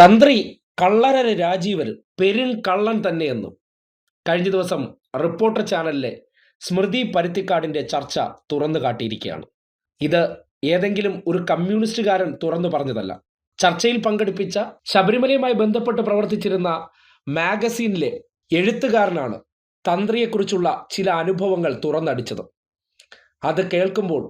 തന്ത്രി കള്ളരര രാജീവര് പെരുങ്കള്ളൻ തന്നെയെന്നും കഴിഞ്ഞ ദിവസം റിപ്പോർട്ടർ ചാനലിലെ സ്മൃതി പരുത്തിക്കാടിന്റെ ചർച്ച തുറന്നു കാട്ടിയിരിക്കുകയാണ്. ഇത് ഏതെങ്കിലും ഒരു കമ്മ്യൂണിസ്റ്റുകാരൻ തുറന്നു പറഞ്ഞതല്ല. ചർച്ചയിൽ പങ്കെടുപ്പിച്ച ശബരിമലയുമായി ബന്ധപ്പെട്ട് പ്രവർത്തിച്ചിരുന്ന മാഗസീനിലെ എഴുത്തുകാരനാണ് തന്ത്രിയെക്കുറിച്ചുള്ള ചില അനുഭവങ്ങൾ തുറന്നടിച്ചത്. അത് കേൾക്കുമ്പോൾ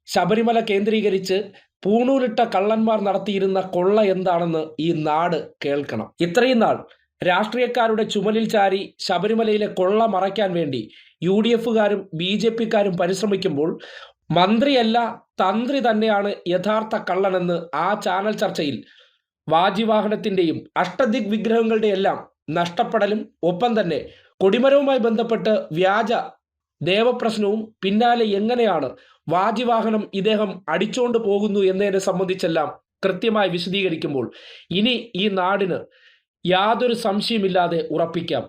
ശബരിമല കേന്ദ്രീകരിച്ച് പൂണൂലിട്ട കള്ളന്മാർ നടത്തിയിരുന്ന കൊള്ള എന്താണെന്ന് ഈ നാട് കേൾക്കണം. ഇത്രയും നാൾ രാഷ്ട്രീയക്കാരുടെ ചുമലിൽ ചാരി ശബരിമലയിലെ കൊള്ള മറയ്ക്കാൻ വേണ്ടി UDFകാരും BJPക്കാരും പരിശ്രമിക്കുമ്പോൾ മന്ത്രിയല്ല തന്ത്രി തന്നെയാണ് യഥാർത്ഥ കള്ളനെന്ന് ആ ചാനൽ ചർച്ചയിൽ വാജിവാഹനത്തിന്റെയും അഷ്ടദിഗ് വിഗ്രഹങ്ങളുടെ എല്ലാം നഷ്ടപ്പെടലും ഒപ്പം തന്നെ കൊടിമരവുമായി ബന്ധപ്പെട്ട് വ്യാജ ദേവപ്രശ്നവും പിന്നാലെ എങ്ങനെയാണ് വാജിവാഹനം ഇദ്ദേഹം അടിച്ചുകൊണ്ട് പോകുന്നു എന്നതിനെ സംബന്ധിച്ചെല്ലാം കൃത്യമായി വിശദീകരിക്കുമ്പോൾ ഇനി ഈ നാടിന് യാതൊരു സംശയമില്ലാതെ ഉറപ്പിക്കാം,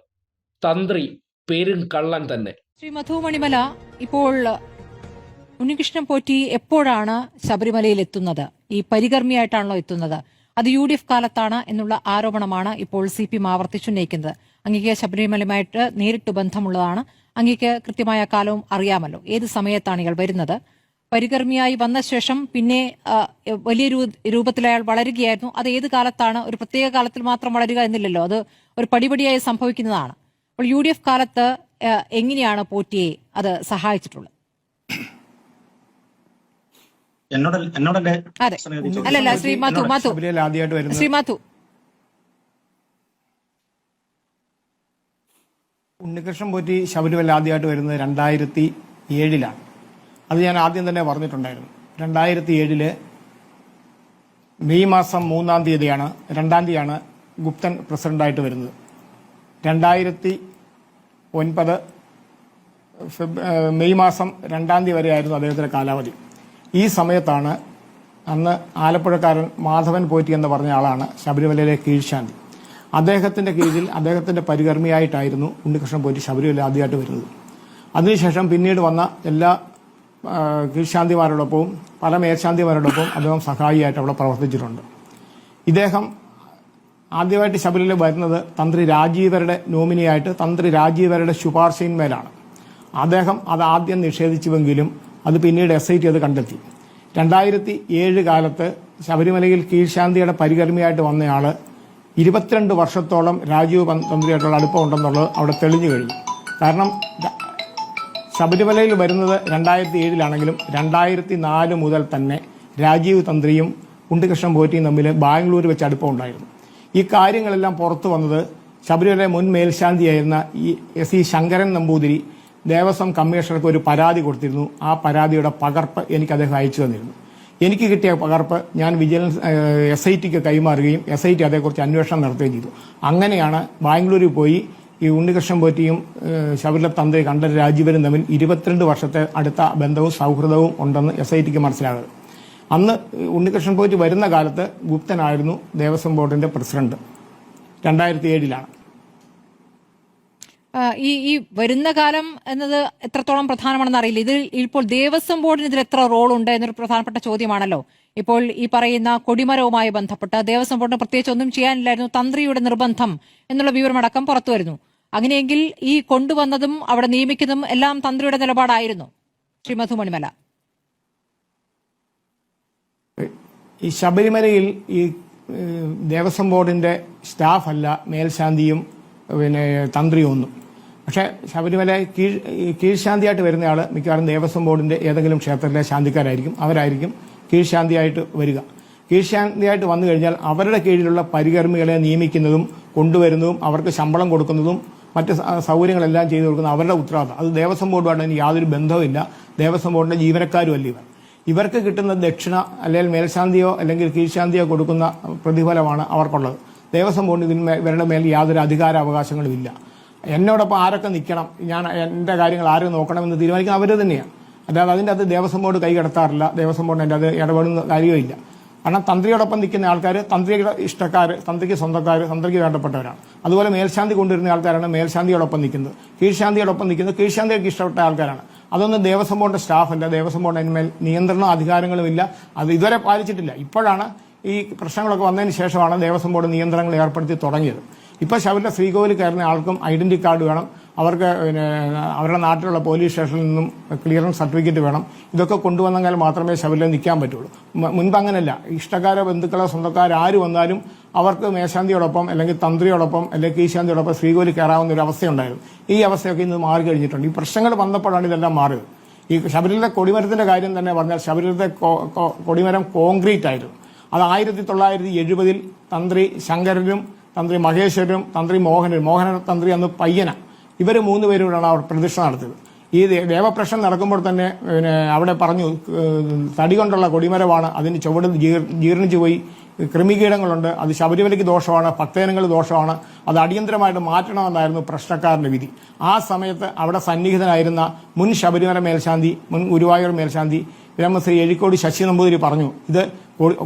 തന്ത്രി പെരുങ്കള്ളൻ തന്നെ. ശ്രീ മധു മണിമല, ഇപ്പോൾ ഉണ്ണികൃഷ്ണൻ പോറ്റി എപ്പോഴാണ് ശബരിമലയിൽ എത്തുന്നത്? ഈ പരികർമ്മിയായിട്ടാണല്ലോ എത്തുന്നത്? അത് UDF കാലത്താണ് എന്നുള്ള ആരോപണമാണ് ഇപ്പോൾ CPM ആവർത്തിച്ചുന്നയിക്കുന്നത്. അങ്ങേക്ക് ശബരിമലയുമായിട്ട് നേരിട്ട് ബന്ധമുള്ളതാണ്, അങ്ങേക്ക് കൃത്യമായ കാലവും അറിയാമല്ലോ. ഏത് സമയത്താണ് ഇയാൾ വരുന്നത്? പരികർമ്മിയായി വന്ന ശേഷം പിന്നെ വലിയ രൂപത്തിൽ അയാൾ വളരുകയായിരുന്നു. അത് ഏത് കാലത്താണ്? ഒരു പ്രത്യേക കാലത്തിൽ മാത്രം വളരുക എന്നില്ലല്ലോ, അത് ഒരു പടിപടിയായി സംഭവിക്കുന്നതാണ്. അപ്പോൾ UDF കാലത്ത് എങ്ങനെയാണ് പോറ്റിയെ അത് സഹായിച്ചിട്ടുള്ളത്? അതെ, അല്ലല്ല ശ്രീ മധു ശ്രീ മധു ഉണ്ണികൃഷ്ണൻ പോറ്റി ശബരിമല ആദ്യമായിട്ട് വരുന്നത് 2007 അത് ഞാൻ ആദ്യം തന്നെ പറഞ്ഞിട്ടുണ്ടായിരുന്നു. 2007 മെയ് മാസം 3-ാം തീയതിയാണ്, 2-ാം തീയതിയാണ് ഗുപ്തൻ പ്രസിഡന്റായിട്ട് വരുന്നത്. 2009 മെയ് മാസം 2-ാം തീയതി വരെയായിരുന്നു അദ്ദേഹത്തിന്റെ കാലാവധി. ഈ സമയത്താണ് അന്ന് ആലപ്പുഴക്കാരൻ മാധവൻ പോറ്റി എന്ന് പറഞ്ഞ ആളാണ് ശബരിമലയിലെ കീഴ്ശാന്തി. അദ്ദേഹത്തിന്റെ കീഴിൽ അദ്ദേഹത്തിന്റെ പരികർമ്മിയായിട്ടായിരുന്നു ഉണ്ണികൃഷ്ണൻ പോറ്റി ശബരിമല ആദ്യമായിട്ട് വരുന്നത്. അതിനുശേഷം പിന്നീട് വന്ന എല്ലാ കീഴ്ശാന്തിമാരോടൊപ്പവും പല മേൽശാന്തിമാരോടൊപ്പം അദ്ദേഹം സഹായിയായിട്ട് അവിടെ പ്രവർത്തിച്ചിട്ടുണ്ട്. ഇദ്ദേഹം ആദ്യമായിട്ട് ശബരിമല വരുന്നത് തന്ത്രി രാജീവരുടെ നോമിനിയായിട്ട് തന്ത്രി രാജീവരുടെ ശുപാർശയിന്മേലാണ്. അദ്ദേഹം അത് ആദ്യം നിഷേധിച്ചുവെങ്കിലും അത് പിന്നീട് SIT അത് കണ്ടെത്തി. 2007 കാലത്ത് ശബരിമലയിൽ കീഴ്ശാന്തിയുടെ പരികർമ്മിയായിട്ട് വന്നയാള് 22 വർഷത്തോളം രാജീവ് തന്ത്രിയായിട്ടുള്ള അടുപ്പമുണ്ടെന്നുള്ളത് അവിടെ തെളിഞ്ഞു കഴിഞ്ഞു. കാരണം ശബരിമലയിൽ വരുന്നത് 2007 2004 മുതൽ തന്നെ രാജീവ് തന്ത്രിയും ഉണ്ണികൃഷ്ണൻ പോറ്റിയും തമ്മിൽ ബാംഗ്ലൂർ വെച്ച് അടുപ്പമുണ്ടായിരുന്നു. ഈ കാര്യങ്ങളെല്ലാം പുറത്തു വന്നത് ശബരിമല മുൻ മേൽശാന്തിയായിരുന്ന SC ശങ്കരൻ നമ്പൂതിരി ദേവസ്വം കമ്മീഷണർക്ക് ഒരു പരാതി കൊടുത്തിരുന്നു. ആ പരാതിയുടെ പകർപ്പ് എനിക്ക് അദ്ദേഹം അയച്ചു തന്നിരുന്നു. എനിക്ക് കിട്ടിയ പകർപ്പ് ഞാൻ വിജിലൻസ് SITക്ക് കൈമാറുകയും SIT അതേക്കുറിച്ച് അന്വേഷണം നടത്തുകയും ചെയ്തു. അങ്ങനെയാണ് ബാംഗ്ലൂരിൽ പോയി ഈ ഉണ്ണികൃഷ്ണൻ പോറ്റിയും ശബരിമല തന്ത്രി കണ്ഠരര് രാജീവരും തമ്മിൽ 22 വർഷത്തെ അടുത്ത ബന്ധവും സൗഹൃദവും ഉണ്ടെന്ന് SITക്ക് മനസ്സിലാകുന്നത്. അന്ന് ഉണ്ണികൃഷ്ണൻ പോറ്റി വരുന്ന കാലത്ത് ഗുപ്തനായിരുന്നു ദേവസ്വം ബോർഡിന്റെ പ്രസിഡന്റ്. 2007 ഈ വരുന്ന കാലം എന്നത് എത്രത്തോളം പ്രധാനമാണെന്ന് അറിയില്ല. ഇതിൽ ഇപ്പോൾ ദേവസ്വം ബോർഡിന് ഇതിൽ എത്ര റോളുണ്ട് എന്നൊരു പ്രധാനപ്പെട്ട ചോദ്യമാണല്ലോ. ഇപ്പോൾ ഈ പറയുന്ന കൊടിമരവുമായി ബന്ധപ്പെട്ട് ദേവസ്വം ബോർഡിന് പ്രത്യേകിച്ച് ഒന്നും ചെയ്യാനില്ലായിരുന്നു, തന്ത്രിയുടെ നിർബന്ധം എന്നുള്ള വിവരമടക്കം പുറത്തു വരുന്നു. അങ്ങനെയെങ്കിൽ ഈ കൊണ്ടുവന്നതും അവിടെ നിയമിക്കുന്നതും എല്ലാം തന്ത്രിയുടെ നിലപാടായിരുന്നു. ശ്രീ മധു മണിമല, ഈ ശബരിമലയിൽ ഈ ദേവസ്വം ബോർഡിന്റെ സ്റ്റാഫ് അല്ല മേൽശാന്തിയും തന്ത്രിയും ഒന്നും. പക്ഷെ ശബരിമല കീഴ്ശാന്തിയായിട്ട് വരുന്നയാൾ മിക്കവാറും ദേവസ്വം ബോർഡിന്റെ ഏതെങ്കിലും ക്ഷേത്രത്തിലെ ശാന്തിക്കാരായിരിക്കും. അവരായിരിക്കും കീഴ്ശാന്തിയായിട്ട് വരിക. കീഴ്ശാന്തിയായിട്ട് വന്നു കഴിഞ്ഞാൽ അവരുടെ കീഴിലുള്ള പരികർമ്മികളെ നിയമിക്കുന്നതും കൊണ്ടുവരുന്നതും അവർക്ക് ശമ്പളം കൊടുക്കുന്നതും മറ്റ് സൗകര്യങ്ങളെല്ലാം ചെയ്തു കൊടുക്കുന്ന അവരുടെ ഉത്തരവാദിത്തം. അത് ദേവസ്വം ബോർഡുമായിട്ട് എനിക്ക് യാതൊരു ബന്ധവുമില്ല. ദേവസ്വം ബോർഡിന്റെ ജീവനക്കാരുമല്ല ഇവർ. ഇവർക്ക് കിട്ടുന്ന ദക്ഷിണ അല്ലെങ്കിൽ മേൽശാന്തിയോ അല്ലെങ്കിൽ കീഴ്ശാന്തിയോ കൊടുക്കുന്ന പ്രതിഫലമാണ് അവർക്കുള്ളത്. ദേവസ്വം ബോർഡിന് ഇവരുടെ മേൽ യാതൊരു അധികാരാവകാശങ്ങളുമില്ല. എന്നോടൊപ്പം ആരൊക്കെ നിൽക്കണം, ഞാൻ എന്റെ കാര്യങ്ങൾ ആരും നോക്കണമെന്ന് തീരുമാനിക്കുന്നത് അവർ തന്നെയാണ്. അല്ലാതെ അതിൻ്റെ അത് ദേവസ്വം ബോർഡ് കൈകടത്താറില്ല. ദേവസ്വം ബോർഡിന് അതിൻ്റെ അത് ഇടപെടുന്ന കാര്യമില്ല. കാരണം തന്ത്രിയോടൊപ്പം നിൽക്കുന്ന ആൾക്കാർ തന്ത്രിയുടെ ഇഷ്ടക്കാർ, തന്ത്രിക്ക് സ്വന്തക്കാർ, തന്ത്രിക്ക് വേണ്ടപ്പെട്ടവരാണ്. അതുപോലെ മേൽശാന്തി കൊണ്ടുവരുന്ന ആൾക്കാരാണ് മേൽശാന്തിയോടൊപ്പം നിൽക്കുന്നത്. കീഴ്ശാന്തിയോടൊപ്പം നിൽക്കുന്നത് കീഴ്ശാന്തിക്ക് ഇഷ്ടപ്പെട്ട ആൾക്കാരാണ്. അതൊന്നും ദേവസ്വം ബോർഡിന്റെ സ്റ്റാഫല്ല. ദേവസ്വം ബോർഡിന് അതിന്മേൽ നിയന്ത്രണവും അധികാരങ്ങളും ഇല്ല. അത് ഇതുവരെ പാലിച്ചിട്ടില്ല. ഇപ്പോഴാണ് ഈ പ്രശ്നങ്ങളൊക്കെ വന്നതിന് ശേഷമാണ് ദേവസ്വം ബോർഡ് നിയന്ത്രണങ്ങൾ ഏർപ്പെടുത്തി തുടങ്ങിയത്. ഇപ്പോൾ ശബരിമല ശ്രീകോവിൽ കയറുന്ന ആൾക്കും ഐഡന്റിറ്റി കാർഡ് വേണം, അവർക്ക് അവരുടെ നാട്ടിലുള്ള പോലീസ് സ്റ്റേഷനിൽ നിന്നും ക്ലിയറൻസ് സർട്ടിഫിക്കറ്റ് വേണം. ഇതൊക്കെ കൊണ്ടുവന്നെങ്കിൽ മാത്രമേ ശബരിമല നിൽക്കാൻ പറ്റുള്ളൂ. മുൻപ് അങ്ങനെയല്ല. ഇഷ്ടക്കാരോ ബന്ധുക്കളോ സ്വന്തക്കാരോ ആര് വന്നാലും അവർക്ക് മേശാന്തിയോടൊപ്പം അല്ലെങ്കിൽ തന്ത്രിയോടൊപ്പം അല്ലെങ്കിൽ കീശാന്തിയോടൊപ്പം ശ്രീകോവിൽ കയറാവുന്ന ഒരു അവസ്ഥയുണ്ടായിരുന്നു. ഈ അവസ്ഥയൊക്കെ ഇന്ന് മാറി കഴിഞ്ഞിട്ടുണ്ട്. ഈ പ്രശ്നങ്ങൾ വന്നപ്പോഴാണ് ഇതെല്ലാം മാറിയത്. ഈ ശബരിമല കൊടിമരത്തിന്റെ കാര്യം തന്നെ പറഞ്ഞാൽ ശബരിമലത്തെ കൊടിമരം കോൺക്രീറ്റ് ആയിരുന്നു. അത് 1970 തന്ത്രി ശങ്കരനും തന്ത്രി മഹേശ്വരനും തന്ത്രി മോഹനൻ തന്ത്രി അന്ന് പയ്യന, ഇവർ 3 പേരോടാണ് അവർ പ്രതിഷ്ഠ നടത്തിയത്. ഈ ദേവപ്രശ്നം നടക്കുമ്പോൾ തന്നെ അവിടെ പറഞ്ഞു തടി കൊണ്ടുള്ള കൊടിമരമാണ്, അതിന് ചുവട് ജീർണിച്ചു പോയി, കൃമികീടങ്ങളുണ്ട്, അത് ശബരിമലയ്ക്ക് ദോഷമാണ്, ഭക്തജനങ്ങൾ ദോഷമാണ്, അത് അടിയന്തരമായിട്ട് മാറ്റണമെന്നായിരുന്നു പ്രശ്നക്കാരന്റെ വിധി. ആ സമയത്ത് അവിടെ സന്നിഹിതനായിരുന്ന മുൻ ശബരിമല മേൽശാന്തി, മുൻ ഗുരുവായൂർ മേൽശാന്തി ബ്രഹ്മശ്രീ എഴിക്കോട് ശശി നമ്പൂതിരി പറഞ്ഞു, ഇത്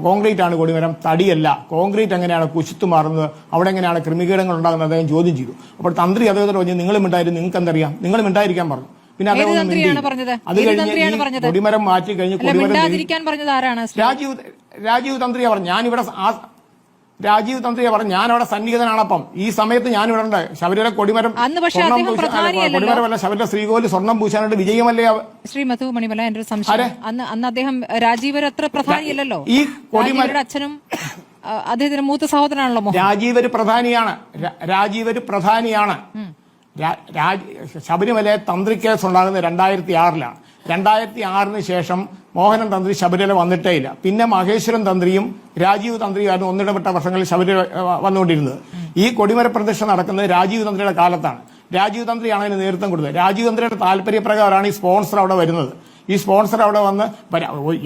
കോൺക്രീറ്റ് ആണ് കൊടിമരം, തടിയല്ല. കോൺക്രീറ്റ് എങ്ങനെയാണ് കുശിത്തു മാറുന്നത്, അവിടെ എങ്ങനെയാണ് ക്രിമികീടങ്ങൾ ഉണ്ടാകുന്നത് അദ്ദേഹം ചോദ്യം ചെയ്തു. അപ്പോൾ തന്ത്രി അദ്ദേഹത്തോട് പറഞ്ഞു, നിങ്ങളും ഉണ്ടായിരുന്നു, നിങ്ങൾക്ക് എന്തറിയാം, നിങ്ങളും ഉണ്ടായിരിക്കാൻ പറഞ്ഞു. പിന്നെ അദ്ദേഹം അത് കഴിഞ്ഞ് കൊടിമരം മാറ്റി കഴിഞ്ഞ് രാജീവ് തന്ത്രിയാ പറഞ്ഞു, ഞാനിവിടെ രാജീവ് തന്ത്രിയെ പറഞ്ഞു ഞാനവിടെ സന്നിഹിതനാണപ്പം ഈ സമയത്ത് ഞാനിവിടെ ഉണ്ട്. ശബരിമല കൊടിമരം കൊടിമരമല്ല, ശബരിമല ശ്രീകോവിൽ സ്വർണ്ണം പൂശാനായിട്ട് വിജയമല്ലേ. ശ്രീ മധു മണിമല, എന്റെ ഒരു സംശയം, അന്ന് അദ്ദേഹം രാജീവർ അത്ര പ്രധാനിയല്ലോ. ഈ കൊടിമരം അച്ഛനും അദ്ദേഹത്തിന്റെ മൂത്ത സഹോദരനാണല്ലോ. രാജീവര് പ്രധാനിയാണ്. ശബരിമല തന്ത്രി കേസ് ഉണ്ടാകുന്നത് 2006 2006 ശേഷം മോഹനൻ തന്ത്രി ശബരിമല വന്നിട്ടേ ഇല്ല. പിന്നെ മഹേശ്വരൻ തന്ത്രിയും രാജീവ് തന്ത്രിയുമായിരുന്നു ഒന്നിടപെട്ട വർഷങ്ങളിൽ ശബരിമല വന്നുകൊണ്ടിരുന്നത്. ഈ കൊടിമര പ്രതിഷ്ഠ നടക്കുന്നത് രാജീവ് തന്ത്രിയുടെ കാലത്താണ്. രാജീവ് തന്ത്രിയാണ് അതിന് നേതൃത്വം കൊടുത്തത്. രാജീവ് തന്ത്രിയുടെ താല്പര്യപ്രകാരമാണ് ഈ സ്പോൺസർ അവിടെ വരുന്നത്. ഈ സ്പോൺസർ അവിടെ വന്ന്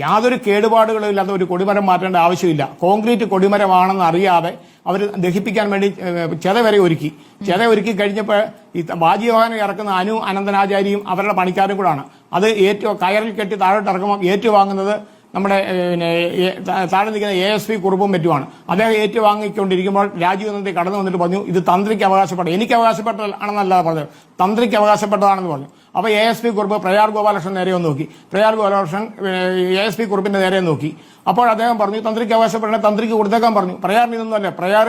യാതൊരു കേടുപാടുകളും ഇല്ലാത്ത ഒരു കൊടിമരം മാറ്റേണ്ട ആവശ്യമില്ല. കോൺക്രീറ്റ് കൊടിമരമാണെന്ന് അറിയാതെ അവർ ദഹിപ്പിക്കാൻ വേണ്ടി ചെത വരെ ഒരുക്കി കഴിഞ്ഞപ്പോൾ ഈ വാജിവാഹനം ഇറക്കുന്ന അനന്തനാചാരിയും അവരുടെ പണിക്കാരും കൂടാണ്. അത് കയറിൽ കെട്ടി താഴോട്ട് ഇറക്കുമ്പോൾ ഏറ്റുവാങ്ങുന്നത് നമ്മുടെ താഴെ നിൽക്കുന്ന ASP കുറുപ്പും പറ്റുമാണ്. അദ്ദേഹം ഏറ്റുവാങ്ങിക്കൊണ്ടിരിക്കുമ്പോൾ രാജീവ് തന്ത്രി കടന്നു വന്നിട്ട് പറഞ്ഞു, ഇത് തന്ത്രിക്ക് അവകാശപ്പെട്ട, എനിക്ക് അവകാശപ്പെട്ടതാണെന്നല്ല പറഞ്ഞത്, തന്ത്രിക്ക് അവകാശപ്പെട്ടതാണെന്ന് പറഞ്ഞു. അപ്പൊ ASP കുറുപ്പ് പ്രയാർ ഗോപാലകൃഷ്ണൻ നേരെ ഒന്ന് നോക്കി. പ്രയാർ ഗോപാലകൃഷ്ണൻ ASP കുറുപ്പിന്റെ നേരെ നോക്കി. അപ്പോൾ അദ്ദേഹം പറഞ്ഞു, തന്ത്രിക്ക് അവകാശപ്പെട്ട തന്ത്രിക്ക് കൊടുത്തേക്കാൻ പറഞ്ഞു. പ്രയാറിന് ഇതൊന്നുമല്ല. പ്രയാർ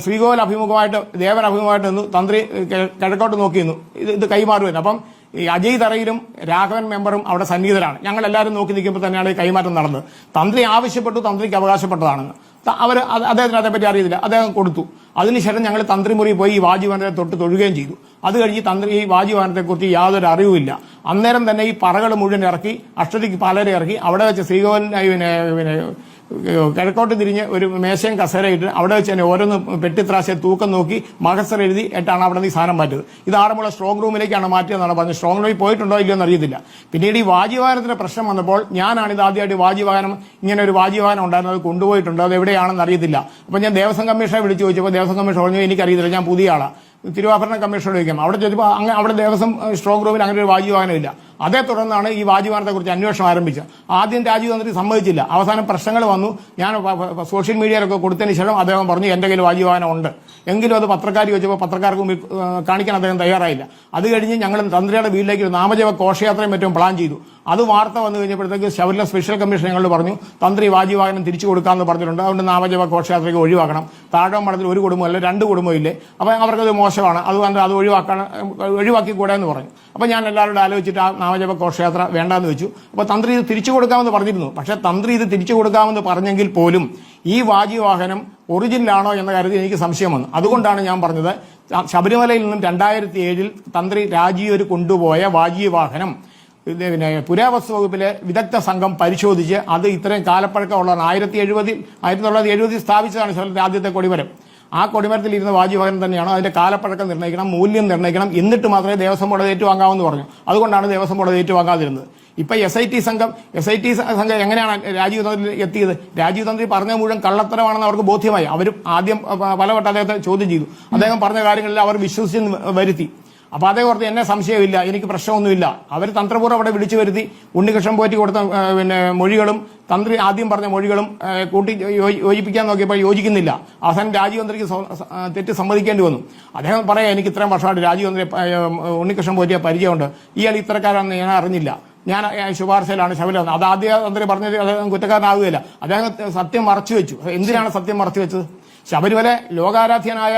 ശ്രീകോവിൽ അഭിമുഖമായിട്ട് ദേവൻ അഭിമുഖമായിട്ട് നിന്നു. തന്ത്രി കിഴക്കോട്ട് നോക്കി നിന്നു. ഇത് കൈമാറുമായിരുന്നു. അപ്പം ഈ അജയ് തറയിലും രാഘവൻ മെമ്പറും അവിടെ സന്നിഹിതരാണ്. ഞങ്ങൾ എല്ലാവരും നോക്കി നിൽക്കുമ്പോൾ തന്നെയാണ് ഈ കൈമാറ്റം നടന്നത്. തന്ത്രി ആവശ്യപ്പെട്ടു, തന്ത്രിക്ക് അവകാശപ്പെട്ടതാണെന്ന്. അദ്ദേഹത്തിന് അതേപ്പറ്റി അറിയത്തില്ല, അദ്ദേഹം കൊടുത്തു. അതിനുശേഷം ഞങ്ങൾ തന്ത്രിമുറി പോയി ഈ വാജിവാഹനത്തെ തൊട്ട് തൊഴുകയും ചെയ്തു. അത് കഴിഞ്ഞ് തന്ത്രി ഈ വാജിവാഹനത്തെക്കുറിച്ച് യാതൊരു അറിവുമില്ല. അന്നേരം തന്നെ ഈ പറകൾ മുഴുവൻ ഇറക്കി, അഷ്ടതിക്ക് പലരെ ഇറക്കി, അവിടെ വെച്ച് ശ്രീകോവിലിനെ കിഴക്കോട്ട് തിരിഞ്ഞ് ഒരു മേശയും കസേരയിട്ട് അവിടെ വെച്ച് തന്നെ ഓരോന്ന് പെട്ടിത്രാശയെ തൂക്കം നോക്കി മഹസർ എഴുതി ഇട്ടാണ് അവിടെ നിന്ന് ഈ സാധനം മാറ്റിയത്. ഇത് ആറന്മുള സ്ട്രോങ് റൂമിലേക്കാണ് മാറ്റിയതെന്നാണ് പറഞ്ഞത്. സ്ട്രോങ് റൂമിൽ പോയിട്ടുണ്ടോ ഇല്ലയോ എന്ന് അറിയത്തില്ല. പിന്നീട് ഈ വാജിവാഹനത്തിന്റെ പ്രശ്നം വന്നപ്പോൾ ഞാനാണ് ഇത് ആദ്യമായിട്ട് വാജിവാഹനം, ഇങ്ങനെ ഒരു വാജിവാഹനം ഉണ്ടായിരുന്നു, അത് കൊണ്ടുപോയിട്ടുണ്ടോ, അത് എവിടെയാണെന്ന് അറിയത്തില്ല. അപ്പൊ ഞാൻ ദേവസ്വം കമ്മീഷനെ വിളിച്ചു ചോദിച്ചപ്പോൾ ദേവസ്വം കമ്മീഷൻ പറഞ്ഞു എനിക്കറിയത്തില്ല, ഞാൻ പുതിയ ആളാണ്. തിരുവാഭരണ കമ്മീഷനോട് ചോദിക്കാം. അവിടെ ചോദിച്ചപ്പോൾ അവിടെ ദേവസ്വം സ്ട്രോങ് റൂമിൽ അങ്ങനെ ഒരു വാജിവാഹനം ഇല്ല. അതേ തുടർന്നാണ് ഈ വാജിവാഹനത്തെക്കുറിച്ച് അന്വേഷണം ആരംഭിച്ചത്. ആദ്യം രാജീവ് തന്ത്രി സമ്മതിച്ചില്ല. അവസാനം പ്രശ്നങ്ങൾ വന്നു. ഞാൻ സോഷ്യൽ മീഡിയയിലൊക്കെ കൊടുത്തതിന് ശേഷം അദ്ദേഹം പറഞ്ഞു എന്റെ കയ്യിൽ വാജിവാഹനം ഉണ്ട്. എങ്കിലും അത് പത്രക്കാർ ചോദിച്ചപ്പോൾ പത്രക്കാർക്ക് മുമ്പിൽ കാണിക്കാൻ അദ്ദേഹം തയ്യാറായില്ല. അത് കഴിഞ്ഞ് ഞങ്ങൾ തന്ത്രിയുടെ വീട്ടിലേക്ക് ഒരു നാമജപ ഘോഷയാത്രയും മറ്റും പ്ലാൻ ചെയ്തു. അത് വാർത്ത വന്നു കഴിഞ്ഞപ്പോഴത്തേക്ക് ശബരിമല സ്പെഷ്യൽ കമ്മീഷൻ ഞങ്ങളോട് പറഞ്ഞു തന്ത്രി വാജിവാഹനം തിരിച്ചു കൊടുക്കാമെന്ന് പറഞ്ഞിട്ടുണ്ട്. അതുകൊണ്ട് നാമജപ ഘോഷയാത്രയ്ക്ക് ഒഴിവാക്കണം. താഴെ മഠത്തിൽ ഒരു കുടുംബമല്ല 2 കുടുംബം ഇല്ലേ, അപ്പൊ അവർക്കത് മോശമാണ്, അതുകൊണ്ട് അത് ഒഴിവാക്കിക്കൂടെ എന്ന് പറഞ്ഞു. അപ്പൊ ഞാൻ എല്ലാവരോടും ആലോചിച്ചിട്ട് ആ നാമജപ ഘോഷയാത്ര വേണ്ടാന്ന് വെച്ചു. അപ്പൊ തന്ത്രി ഇത് തിരിച്ചു കൊടുക്കാമെന്ന് പറഞ്ഞിരുന്നു. പക്ഷെ തന്ത്രി ഇത് തിരിച്ചു കൊടുക്കാമെന്ന് പറഞ്ഞെങ്കിൽ പോലും ഈ വാജിവാഹനം ഒറിജിനലാണോ എന്ന കാര്യത്തിൽ എനിക്ക് സംശയം വന്നു. അതുകൊണ്ടാണ് ഞാൻ പറഞ്ഞത് ശബരിമലയിൽ നിന്നും 2007 തന്ത്രി രാജീവർ കൊണ്ടുപോയ വാജിവാഹനം പിന്നെ പുരാവസ്തു വകുപ്പിലെ വിദഗ്ധ സംഘം പരിശോധിച്ച് അത് ഇത്രയും കാലപ്പഴക്കമുള്ളതാണ്. 1970 സ്ഥാപിച്ചതാണ് ശബരിമല ആദ്യത്തെ കൊടിമരം. ആ കൊടിമരത്തിൽ ഇരുന്ന വാജിവാഹനം തന്നെയാണ്. അതിന്റെ കാലപ്പഴക്കം നിർണ്ണയിക്കണം, മൂല്യം നിർണ്ണയിക്കണം, എന്നിട്ട് മാത്രമേ ദേവസ്വം ബോർഡ് ഏറ്റുവാങ്ങാമെന്ന് പറഞ്ഞു. അതുകൊണ്ടാണ് ദേവസ്വം ബോർഡ് ഏറ്റുവാങ്ങാതിരുന്നത്. ഇപ്പൊ SIT സംഘം എങ്ങനെയാണ് രാജീവ് തന്ത്രി എത്തിയത്? രാജീവ് തന്ത്രി പറഞ്ഞ മുഴുവൻ കള്ളത്തരമാണെന്ന് അവർക്ക് ബോധ്യമായി. അവർ ആദ്യം പലവട്ടം അദ്ദേഹത്തെ ചോദ്യം ചെയ്തു. അദ്ദേഹം പറഞ്ഞ കാര്യങ്ങളിൽ അവർ വിശ്വസിച്ച് വരുത്തി. അപ്പൊ അതേ ഓർത്ത് എന്നെ സംശയമില്ല, എനിക്ക് പ്രശ്നമൊന്നുമില്ല. അവർ തന്ത്രപൂർവ്വം അവിടെ വിളിച്ചു വരുത്തി ഉണ്ണികൃഷ്ണൻ പോറ്റി കൊടുത്ത മൊഴികളും തന്ത്രി ആദ്യം പറഞ്ഞ മൊഴികളും കൂട്ടി യോജിപ്പിക്കാൻ നോക്കിയപ്പോൾ യോജിക്കുന്നില്ല. അവസാനം രാജീവ് തന്ത്രിക്ക് തെറ്റ് സമ്മതിക്കേണ്ടി വന്നു. അദ്ദേഹം പറയാം എനിക്ക് ഇത്രയും വർഷമായിട്ട് രാജീവ് തന്ത്രി ഉണ്ണികൃഷ്ണൻ പോറ്റിയ പരിചയമുണ്ട്, ഇയാൾ ഇത്തരക്കാരാണെന്ന് ഞാൻ അറിഞ്ഞില്ല. ഞാൻ ശുപാർശയിലാണ് ശബരിമല. അത് ആദ്യം തന്ത്രി പറഞ്ഞത് അദ്ദേഹം കുറ്റക്കാരനാകുകയില്ല. അദ്ദേഹം സത്യം മറച്ചു വെച്ചു. എന്തിനാണ് സത്യം മറച്ചു വെച്ചത്? ശബരിമല ലോകാരാധ്യനായ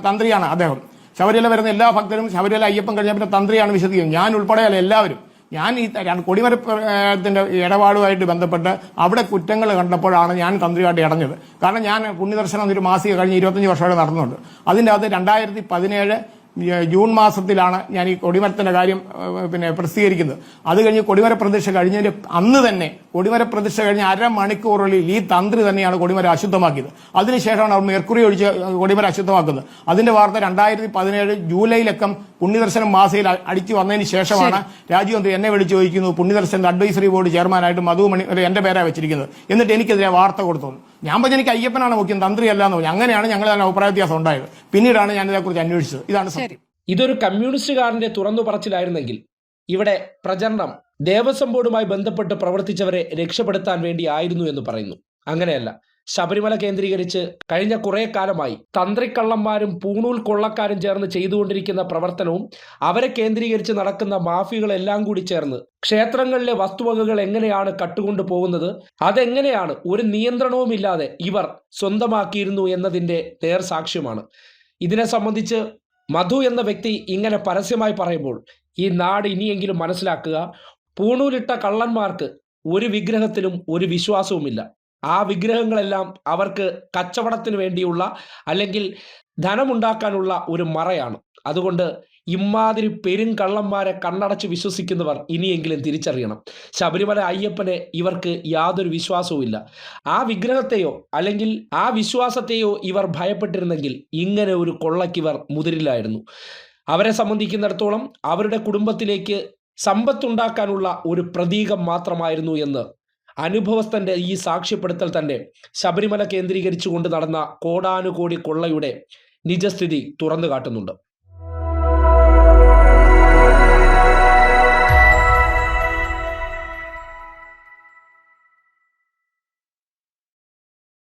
തന്ത്രിയാണ് അദ്ദേഹം. ശബരിമല വരുന്ന എല്ലാ ഭക്തരും ശബരിമല അയ്യപ്പൻ കഴിഞ്ഞ പിന്നെ തന്ത്രിയാണ് വിശ്വസിക്കുന്നത്. ഞാൻ ഉൾപ്പെടെയല്ല എല്ലാവരും. ഞാൻ ഈ കൊടിമരത്തിന്റെ ഇടപാടുമായിട്ട് ബന്ധപ്പെട്ട് അവിടെ കുറ്റങ്ങൾ കണ്ടപ്പോഴാണ് ഞാൻ തന്ത്രിയായിട്ട് ഇടഞ്ഞത്. കാരണം ഞാൻ പുണ്യദർശനം ഒരു മാസിക കഴിഞ്ഞ് 25 വർഷമായിട്ട് നടന്നുണ്ട്. അതിൻ്റെ അകത്ത് 2017 ജൂൺ മാസത്തിലാണ് ഞാൻ ഈ കൊടിമരത്തിന്റെ കാര്യം പ്രസിദ്ധീകരിക്കുന്നത്. അത് കഴിഞ്ഞ് കൊടിമര പ്രതിഷ്ഠ കഴിഞ്ഞതിന് അന്ന് തന്നെ, കൊടിമര പ്രതിഷ്ഠ കഴിഞ്ഞ അരമണിക്കൂറുള്ളിൽ ഈ തന്ത്രി തന്നെയാണ് കൊടിമര അശുദ്ധമാക്കിയത്. അതിനുശേഷമാണ് അവർ മെർക്കുറി ഒഴിച്ച് കൊടിമര അശുദ്ധമാക്കുന്നത്. അതിന്റെ വാർത്ത 2017 ജൂലൈയിലക്കം പുണ്യദർശനം മാസയിൽ അടിച്ചു വന്നതിന് ശേഷമാണ് രാജീവ് മന്ത്രി എന്നെ വിളിച്ചു ചോദിക്കുന്നു, പുണ്യദർശന്റെ അഡ്വൈസറി ബോർഡ് ചെയർമാനായിട്ട് മധുമണി എന്റെ പേരാ വെച്ചിരിക്കുന്നത്, എന്നിട്ട് എനിക്കെതിരെ വാർത്ത കൊടുത്തു. ഞാൻ പറഞ്ഞു എനിക്ക് അയ്യപ്പനാണ് മുഖ്യം, തന്ത്രിയല്ല എന്ന് പറഞ്ഞു. അങ്ങനെയാണ് ഞങ്ങൾ തന്നെ അഭിപ്രായ വ്യത്യാസം ഉണ്ടായത്. പിന്നീടാണ് ഞാൻ ഇതിനെക്കുറിച്ച് അന്വേഷിച്ചത്. ഇതാണ് സത്യം. ഇതൊരു കമ്മ്യൂണിസ്റ്റുകാരന്റെ തുറന്നു പറച്ചിലായിരുന്നെങ്കിൽ ഇവിടെ പ്രചരണം ദേവസ്വം ബോർഡുമായി ബന്ധപ്പെട്ട് പ്രവർത്തിച്ചവരെ രക്ഷപ്പെടുത്താൻ വേണ്ടി ആയിരുന്നു എന്ന് പറയുന്നു. അങ്ങനെയല്ല. ശബരിമല കേന്ദ്രീകരിച്ച് കഴിഞ്ഞ കുറെ കാലമായി തന്ത്രിക്കള്ളന്മാരും പൂണൂൽ കൊള്ളക്കാരും ചേർന്ന് ചെയ്തുകൊണ്ടിരിക്കുന്ന പ്രവർത്തനവും അവരെ കേന്ദ്രീകരിച്ച് നടക്കുന്ന മാഫിയകളെല്ലാം കൂടി ചേർന്ന് ക്ഷേത്രങ്ങളിലെ വസ്തുവകകൾ എങ്ങനെയാണ് കട്ടുകൊണ്ടു പോകുന്നത്, അതെങ്ങനെയാണ് ഒരു നിയന്ത്രണവുമില്ലാതെ ഇവർ സ്വന്തമാക്കിയിരുന്നു എന്നതിൻ്റെ നേർസാക്ഷ്യമാണ്. ഇതിനെ സംബന്ധിച്ച് മധു എന്ന വ്യക്തി ഇങ്ങനെ പരസ്യമായി പറയുമ്പോൾ ഈ നാട് ഇനിയെങ്കിലും മനസ്സിലാക്കുക, പൂണൂലിട്ട കള്ളന്മാർക്ക് ഒരു വിഗ്രഹത്തിലും ഒരു വിശ്വാസവുമില്ല. ആ വിഗ്രഹങ്ങളെല്ലാം അവർക്ക് കച്ചവടത്തിന് വേണ്ടിയുള്ള അല്ലെങ്കിൽ ധനമുണ്ടാക്കാനുള്ള ഒരു മറയാണ്. അതുകൊണ്ട് ഇമാതിരി പെരുങ്കള്ളന്മാരെ കണ്ണടച്ച് വിശ്വസിക്കുന്നവർ ഇനിയെങ്കിലും തിരിച്ചറിയണം. ശബരിമല അയ്യപ്പനെ ഇവർക്ക് യാതൊരു വിശ്വാസവുമില്ല. ആ വിഗ്രഹത്തെയോ അല്ലെങ്കിൽ ആ വിശ്വാസത്തെയോ ഇവർ ഭയപ്പെട്ടിരുന്നെങ്കിൽ ഇങ്ങനെ ഒരു കൊള്ളക്കിവർ മുതിരില്ലായിരുന്നു. അവരെ സംബന്ധിക്കുന്നിടത്തോളം അവരുടെ കുടുംബത്തിലേക്ക് സമ്പത്തുണ്ടാക്കാനുള്ള ഒരു പ്രതീകം മാത്രമായിരുന്നു എന്ന് അനുഭവസ്ഥന്റെ ഈ സാക്ഷ്യപ്പെടുത്തൽ തന്നെ ശബരിമല കേന്ദ്രീകരിച്ചുകൊണ്ട് നടന്ന കോടാനുകോടി കൊള്ളയുടെ നിജസ്ഥിതി തുറന്നു കാട്ടുന്നുണ്ട്.